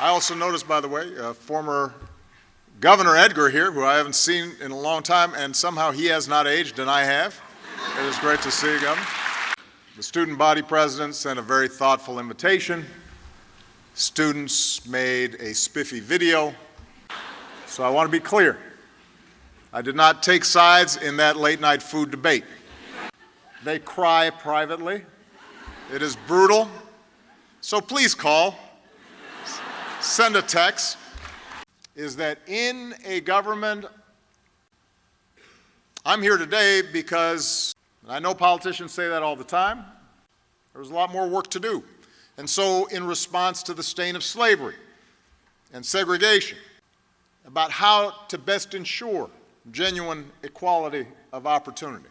I also noticed, by the way, former Governor Edgar here, who I haven't seen in a long time, and somehow he has not aged, and I have. It is great to see you, Governor. The student body president sent a very thoughtful invitation. Students made a spiffy video. So I want to be clear. I did not take sides in that late-night food debate. They cry privately. It is brutal. So please call, send a text. Is that in a government, I'm here today because, and I know politicians say that all the time, there's a lot more work to do. And so in response to the stain of slavery and segregation, about how to best ensure genuine equality of opportunity,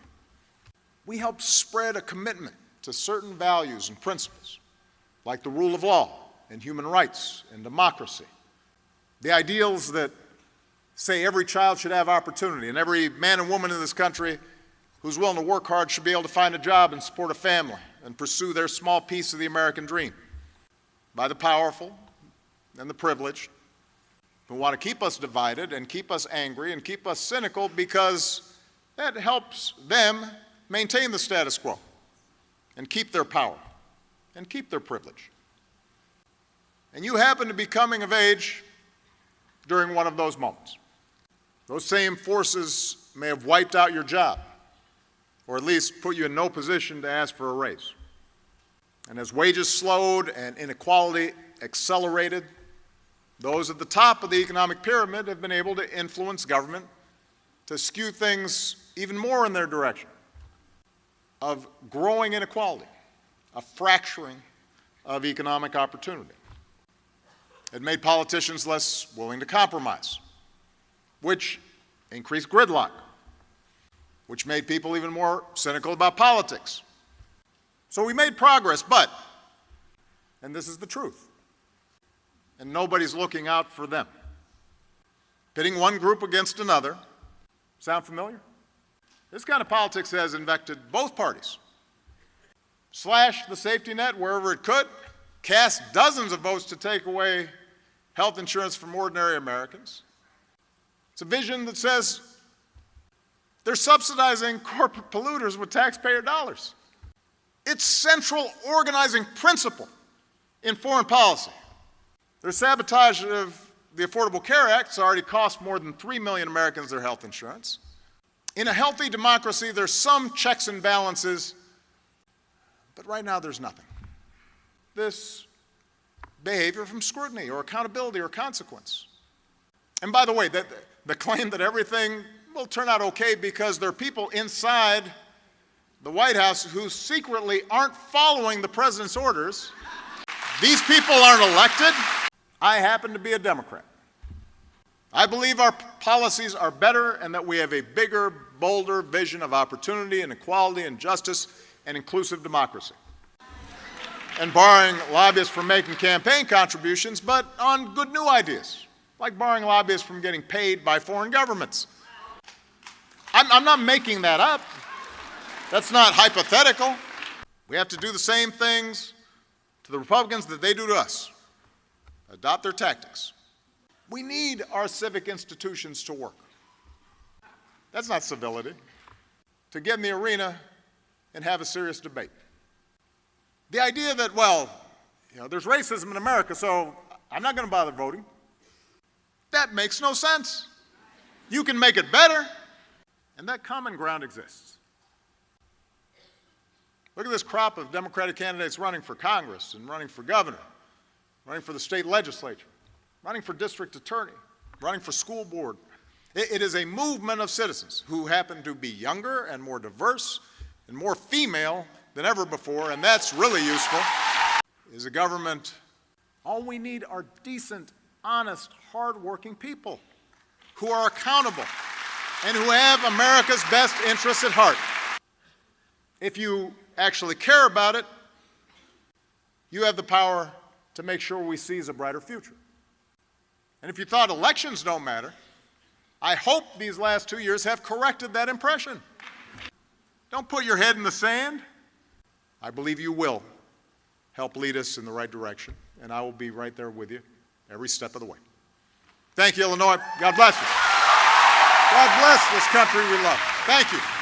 we helped spread a commitment to certain values and principles, like the rule of law and human rights and democracy. The ideals that say every child should have opportunity and every man and woman in this country who's willing to work hard should be able to find a job and support a family and pursue their small piece of the American dream by the powerful and the privileged who want to keep us divided and keep us angry and keep us cynical because that helps them maintain the status quo and keep their power and keep their privilege. And you happen to be coming of age during one of those moments. Those same forces may have wiped out your job, or at least put you in no position to ask for a raise. And as wages slowed and inequality accelerated, those at the top of the economic pyramid have been able to influence government to skew things even more in their direction of growing inequality, a fracturing of economic opportunity. It made politicians less willing to compromise, which increased gridlock, which made people even more cynical about politics. So we made progress, but, and this is the truth, and nobody's looking out for them. Pitting one group against another, sound familiar? This kind of politics has infected both parties. Slashed the safety net wherever it could, cast dozens of votes to take away health insurance from ordinary Americans. It's a vision that says they're subsidizing corporate polluters with taxpayer dollars. It's central organizing principle in foreign policy. Their sabotage of the Affordable Care Act has already cost more than 3 million Americans their health insurance. In a healthy democracy, there's some checks and balances, but right now there's nothing. This behavior from scrutiny or accountability or consequence. And by the way, the claim that everything will turn out okay because there are people inside the White House who secretly aren't following the president's orders. These people aren't elected. I happen to be a Democrat. I believe our policies are better and that we have a bigger, bolder vision of opportunity and equality and justice and inclusive democracy. And barring lobbyists from making campaign contributions, but on good new ideas, like barring lobbyists from getting paid by foreign governments. I'm not making that up. That's not hypothetical. We have to do the same things to the Republicans that they do to us. Adopt their tactics. We need our civic institutions to work. That's not civility. To get in the arena and have a serious debate. The idea that, well, there's racism in America, so I'm not going to bother voting. That makes no sense. You can make it better, and that common ground exists. Look at this crop of Democratic candidates running for Congress and running for governor, running for the state legislature, running for district attorney, running for school board. It is a movement of citizens who happen to be younger and more diverse and more female than ever before, and that's really useful. Is a government, all we need are decent, honest, hardworking people who are accountable and who have America's best interests at heart. If you actually care about it, you have the power to make sure we seize a brighter future. And if you thought elections don't matter, I hope these last 2 years have corrected that impression. Don't put your head in the sand. I believe you will help lead us in the right direction, and I will be right there with you every step of the way. Thank you, Illinois. God bless you. God bless this country we love. Thank you.